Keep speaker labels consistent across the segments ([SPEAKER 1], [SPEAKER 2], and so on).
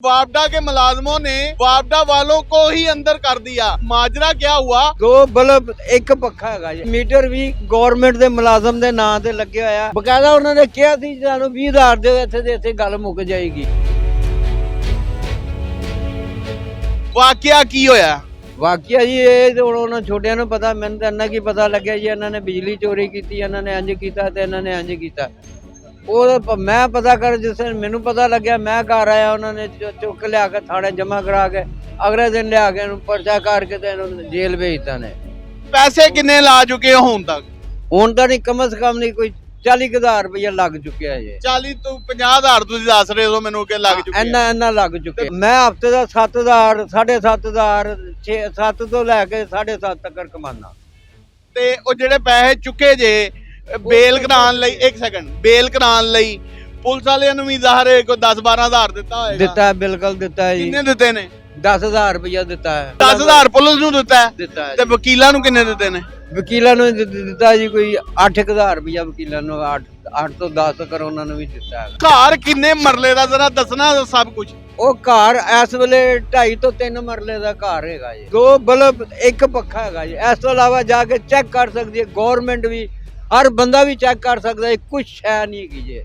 [SPEAKER 1] वापडा के मुलाजमों ने वापडा वालों को ही अंदर कर दिया। माजरा क्या हुआ?
[SPEAKER 2] दो बल्ब एक पੱਖਾ ਹੈਗਾ ਜੀ। ਮੀਟਰ ਵੀ ਗਵਰਨਮੈਂਟ ਦੇ ਮੁਲਾਜ਼ਮ ਦੇ ਨਾਂ ਤੇ ਲੱਗਿਆ ਹੋਇਆ। ਬਕਾਇਦਾ ਉਹਨਾਂ ਨੇ ਕਿਹਾ ਸੀ ਸਾਨੂੰ 20000 ਦੇ ਇੱਥੇ ਦੇ ਇੱਥੇ ਗੱਲ ਮੁੱਕ ਜਾਏਗੀ।
[SPEAKER 1] वाकया की होया?
[SPEAKER 2] ਵਾਕਿਆ ਜੀ ਇਹ ਹੁਣ ਉਹਨਾਂ ਛੋਟਿਆਂ ਨੂੰ ਪਤਾ, ਮੈਨੂੰ ਤਾਂ ਇੰਨਾ ਕੀ ਪਤਾ ਲੱਗਿਆ ਜੀ ਇਹਨਾਂ ਨੇ ਬਿਜਲੀ ਚੋਰੀ ਕੀਤੀ, ਇਹਨਾਂ ਨੇ ਇੰਜ ਕੀਤਾ ਤੇ ਇਹਨਾਂ ਨੇ ਇੰਜ ਕੀਤਾ। ਉਹ ਮੈਂ ਪਤਾ ਕਰ ਜਿਸ ਦਿਨ ਮੈਨੂੰ ਪਤਾ ਲੱਗਿਆ ਮੈਂ ਘਰ ਆਇਆ, ਉਹਨਾਂ ਨੇ ਚੁੱਕ ਲਿਆ ਕੇ ਥਾਣੇ ਜਮ੍ਹਾਂ ਕਰਾ ਕੇ ਅਗਲੇ ਦਿਨ ਲਿਆ ਕੇ ਇਹਨੂੰ ਪਰਚਾ ਕਰਕੇ ਤੇ ਇਹਨੂੰ ਜੇਲ੍ਹ ਭੇਜਤਾ ਨੇ।
[SPEAKER 1] पैसे किन्ने ला चुके हो हुण तक?
[SPEAKER 2] ਹੁਣ ਤਾਂ ਨਹੀਂ ਕਮ ਸੇ ਕਮ ਨਹੀਂ ਕੋਈ 40,000 ਰੁਪਇਆ ਲੱਗ ਚੁੱਕਿਆ ਜੀ।
[SPEAKER 1] 40 ਤੋਂ 50,000 ਤੁਸੀਂ ਦੱਸ ਰਹੇ ਹੋ ਮੈਨੂੰ ਕਿ ਲੱਗ ਚੁੱਕੇ।
[SPEAKER 2] ਇੰਨਾ ਲੱਗ ਚੁੱਕਿਆ। ਮੈਂ ਹਫਤੇ ਦਾ 7,000 7,500 7 ਤੋਂ ਲੈ ਕੇ 7.5 ਤੱਕ ਕਮਾਨਾ।
[SPEAKER 1] ਤੇ ਉਹ ਜਿਹੜੇ ਪੈਸੇ ਚੁੱਕੇ ਜੇ ਬੇਲ ਕਰਾਉਣ ਲਈ, ਇੱਕ ਸੈਕਿੰਡ, ਬੇਲ ਕਰਾਉਣ ਲਈ ਪੁਲਿਸ ਵਾਲਿਆਂ ਨੂੰ ਵੀ ਜ਼ਾਹਰ ਕੋਈ 10-12,000 ਦਿੱਤਾ ਹੋਏਗਾ।
[SPEAKER 2] ਦਿੱਤਾ ਹੈ, ਬਿਲਕੁਲ ਦਿੱਤਾ ਹੈ ਜੀ।
[SPEAKER 1] ਕਿੰਨੇ ਦਿੱਤੇ ਨੇ?
[SPEAKER 2] 10,000 ਰੁਪਇਆ ਦਿੱਤਾ ਹੈ।
[SPEAKER 1] 10,000 ਪੁਲਿਸ ਨੂੰ ਦਿੱਤਾ ਹੈ
[SPEAKER 2] ਦਿੱਤਾ ਹੈ
[SPEAKER 1] ਤੇ ਵਕੀਲਾਂ ਨੂੰ ਕਿੰਨੇ ਦਿੱਤੇ ਨੇ?
[SPEAKER 2] ਵਕੀਲਾਂ ਨੂੰ ਦਿੱਤਾ ਜੀ ਕੋਈ 8,000 ਰੁਪਇਆ ਵਕੀਲਾਂ ਨੂੰ 8 ਤੋਂ 10 ਤੱਕ ਉਹਨਾਂ ਨੂੰ ਵੀ ਦਿੱਤਾ ਹੈ।
[SPEAKER 1] ਘਰ ਕਿੰਨੇ ਮਰਲੇ ਦਾ ਜ਼ਰਾ ਦੱਸਣਾ ਸਭ ਕੁਝ।
[SPEAKER 2] ਉਹ ਘਰ ਇਸ ਵੇਲੇ 2.5 ਤੋਂ 3 ਮਰਲੇ ਦਾ ਘਰ ਹੈਗਾ ਜੀ। ਦੋ ਬਲਬ ਇੱਕ ਪੱਖਾ ਹੈਗਾ ਜੀ। ਇਸ ਤੋਂ ਇਲਾਵਾ ਜਾ ਕੇ ਚੈੱਕ ਕਰ ਸਕਦੀ ਹੈ ਗਵਰਨਮੈਂਟ ਵੀ, हर बंदा भी चेक कर सकता है, कुछ है नहीं कीजिए।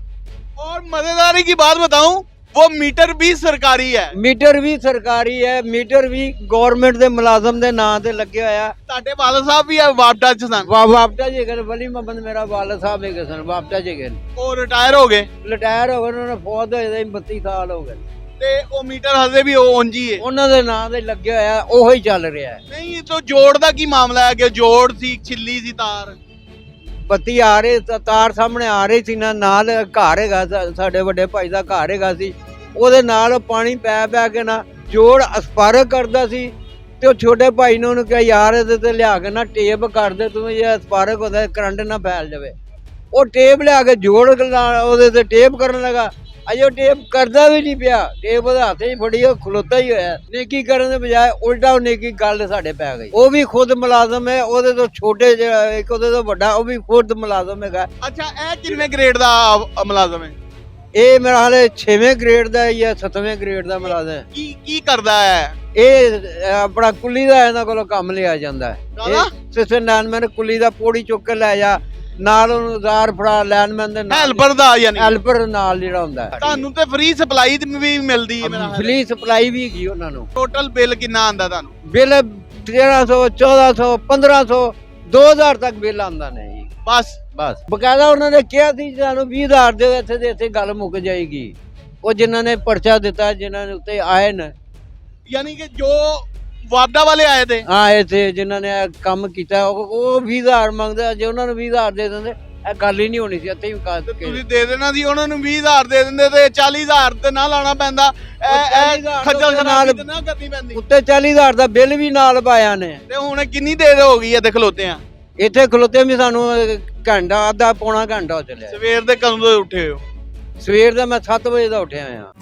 [SPEAKER 1] और मजेदारी की बात बताऊं, वो मीटर भी सरकारी है।
[SPEAKER 2] मीटर भी सरकारी है, मीटर भी गवर्नमेंट दे मुलाजम दे नां ते लगे होया।
[SPEAKER 1] ਤੁਹਾਡੇ ਵਾਲਦ ਸਾਹਿਬ ਵੀ ਵਾਪਡਾ ਚ ਸਨ?
[SPEAKER 2] वापटा जी गए, वली मोहम्मद मेरा वालद साहब है सन, वापटा जी गए।
[SPEAKER 1] ਉਹ ਰਿਟਾਇਰ ਹੋ ਗਏ?
[SPEAKER 2] रिटायर हो गए, उन्होंने फौत होए 32 साल हो गए।
[SPEAKER 1] ਤੇ ਉਹ ਮੀਟਰ ਹਜੇ ਵੀ ਉਹ ਉਂਝ ਹੀ ਹੈ?
[SPEAKER 2] ਉਹਨਾਂ ਦੇ ਨਾਂ ਤੇ ਲੱਗਿਆ ਹੋਇਆ, ਉਹੀ ਚੱਲ ਰਿਹਾ ਹੈ।
[SPEAKER 1] ਨਹੀਂ ਤਾਂ ਜੋੜ ਦਾ ਕੀ ਮਾਮਲਾ ਹੈ ਕਿ ਜੋੜ ਸੀ, ਛਿੱਲੀ ਸੀ ਤਾਰ?
[SPEAKER 2] ਬੱਤੀ ਆ ਰਹੀ, ਤਾਰ ਸਾਹਮਣੇ ਆ ਰਹੀ ਸੀ, ਨਾਲ ਘਰ ਹੈਗਾ ਸਾਡੇ ਵੱਡੇ ਭਾਈ ਦਾ ਘਰ ਹੈਗਾ ਸੀ, ਉਹਦੇ ਨਾਲ ਪਾਣੀ ਪੈ ਕੇ ਨਾ ਜੋੜ ਅਸਪਾਰਕ ਕਰਦਾ ਸੀ। ਤੇ ਉਹ ਛੋਟੇ ਭਾਈ ਨੇ ਉਹਨੂੰ ਕਿਹਾ ਯਾਰ ਇਹਦੇ ਤੇ ਲਿਆ ਕੇ ਨਾ ਟੇਪ ਕਰ ਦੇ ਤੂੰ, ਇਹ ਅਸਪਾਰਕ ਹੁੰਦਾ ਕਰੰਟ ਨਾ ਫੈਲ ਜਾਵੇ। ਉਹ ਟੇਪ ਲਿਆ ਕੇ ਜੋੜ ਉਹਦੇ ਤੇ ਟੇਪ ਕਰਨ ਲੱਗਾ। ਅਜੇ ਟੇਪ ਕਰਦਾ ਵੀ ਨਹੀਂ ਪਿਆ, ਟੇਪ ਉਹਦੇ ਹੱਥ 'ਚ ਫੜੀ, ਉਹ ਖਲੋਤਾ ਹੀ ਹੋਇਆ। ਨੇਕੀ ਕਰਨ ਦੇ ਬਜਾਏ ਉਲਟਾ ਉਹ ਨੇਕੀ ਗੱਲ ਸਾਡੇ ਪੈ ਗਈ। ਉਹ ਵੀ ਖੁਦ ਮੁਲਾਜ਼ਮ ਹੈ, ਉਹਦੇ ਤੋਂ ਛੋਟੇ ਇੱਕ ਉਹਦੇ ਤੋਂ ਵੱਡਾ ਉਹ ਵੀ ਖੁਦ ਮੁਲਾਜ਼ਮ ਹੈਗਾ।
[SPEAKER 1] ਅੱਛਾ, ਇਹ ਕਿੰਨੇ ਗ੍ਰੇਡ ਦਾ ਮੁਲਾਜ਼ਮ ਹੈ?
[SPEAKER 2] ਇਹ ਮੇਰਾ ਹਾਲੇ 6ਵੇਂ ਗ੍ਰੇਡ ਦਾ ਜਾਂ 7ਵੇਂ ਗ੍ਰੇਡ ਦਾ ਮੁਲਾਜ਼ਮ ਹੈ।
[SPEAKER 1] ਕੀ ਕਰਦਾ ਹੈ
[SPEAKER 2] ਇਹ? ਆਪਣਾ ਕੁੱਲੀ ਦਾ ਇਹਨਾਂ ਕੋਲੋਂ ਕੰਮ ਲਿਆ ਜਾਂਦਾ ਹੈ। ਸਿਸਟਰ ਲਾਈਨਮੈਨ ਕੁੱਲੀ ਦਾ ਪੌੜੀ ਚੁੱਕ ਕੇ ਲੈ ਜਾ, ਨਾਲ ਉਹਨੂੰ ਜ਼ਾਰ ਫੜਾ ਲਾਈਨਮੈਨ ਦੇ ਨਾਲ
[SPEAKER 1] ਹੈਲਪਰ ਦਾ, ਯਾਨੀ
[SPEAKER 2] ਹੈਲਪਰ ਨਾਲ ਜਿਹੜਾ ਹੁੰਦਾ ਹੈ।
[SPEAKER 1] ਤੁਹਾਨੂੰ ਤੇ ਫ੍ਰੀ ਸਪਲਾਈ ਵੀ ਮਿਲਦੀ ਹੈ ਮੇਰਾ?
[SPEAKER 2] ਫ੍ਰੀ ਸਪਲਾਈ ਵੀ ਹੈਗੀ ਉਹਨਾਂ ਨੂੰ।
[SPEAKER 1] ਟੋਟਲ ਬਿੱਲ ਕਿੰਨਾ ਆਂਦਾ ਤੁਹਾਨੂੰ?
[SPEAKER 2] ਬਿੱਲ 1300 1400 1500 2000 ਤੱਕ ਬਿੱਲ ਆਉਂਦਾ ਨੇ ਜੀ। ਬਸ ਬਕਾਇਦਾ ਉਹਨਾਂ ਨੇ ਕਿਹਾ ਸੀ ਸਾਨੂੰ 20000 ਦੇ ਇੱਥੇ ਦੇ ਇੱਥੇ ਗੱਲ ਮੁੱਕ ਜਾਏਗੀ। ਉਹ ਜਿਨ੍ਹਾਂ ਨੇ ਪਰਚਾ ਦਿੱਤਾ, ਜਿਨ੍ਹਾਂ ਦੇ ਉੱਤੇ ਆਏ ਨੇ,
[SPEAKER 1] ਯਾਨੀ ਕਿ ਜੋ ਵਾਪਡਾ ਵਾਲੇ ਆਏ थे,
[SPEAKER 2] ਆਏ ਥੇ ਜਿਨ੍ਹਾਂ ਨੇ ਕੰਮ ਕੀਤਾ, ਉਹ 20000 ਮੰਗਦੇ। ਜੇ ਉਹਨਾਂ ਨੂੰ 20000 ਦੇ ਦਿੰਦੇ ਇਹ ਗੱਲ ਹੀ ਨਹੀਂ ਹੋਣੀ ਸੀ। ਇੱਥੇ ਹੀ
[SPEAKER 1] ਤੁਸੀਂ ਦੇ ਦੇਣਾ ਸੀ ਉਹਨਾਂ ਨੂੰ। 20000 ਦੇ ਦਿੰਦੇ ਤੇ 40,000 ਤੇ ਨਾ ਲਾਣਾ ਪੈਂਦਾ, ਖੱਜਲ ਖਰਾਬੀ ਤੇ ਨਾ ਕਰਨੀ ਪੈਂਦੀ।
[SPEAKER 2] ਉੱਤੇ 40,000 ਦਾ ਬਿੱਲ ਵੀ ਨਾਲ ਪਾਇਆ ਨੇ।
[SPEAKER 1] ਤੇ ਹੁਣ ਕਿੰਨੀ ਦੇਰ ਹੋ ਗਈ ਇੱਥੇ ਖਲੋਤੇ ਆ?
[SPEAKER 2] ਇੱਥੇ ਖਲੋਤੇ ਵੀ ਸਾਨੂੰ ਘੰਟਾ, ਅੱਧਾ ਪੌਣਾ ਘੰਟਾ ਹੋ ਚੱਲਿਆ।
[SPEAKER 1] ਸਵੇਰ ਦੇ ਕਦੋਂ ਤੋਂ ਉੱਠੇ ਹੋ?
[SPEAKER 2] ਸਵੇਰ ਦਾ ਮੈਂ 7 ਵਜੇ ਦਾ ਉੱਠਿਆ ਆ।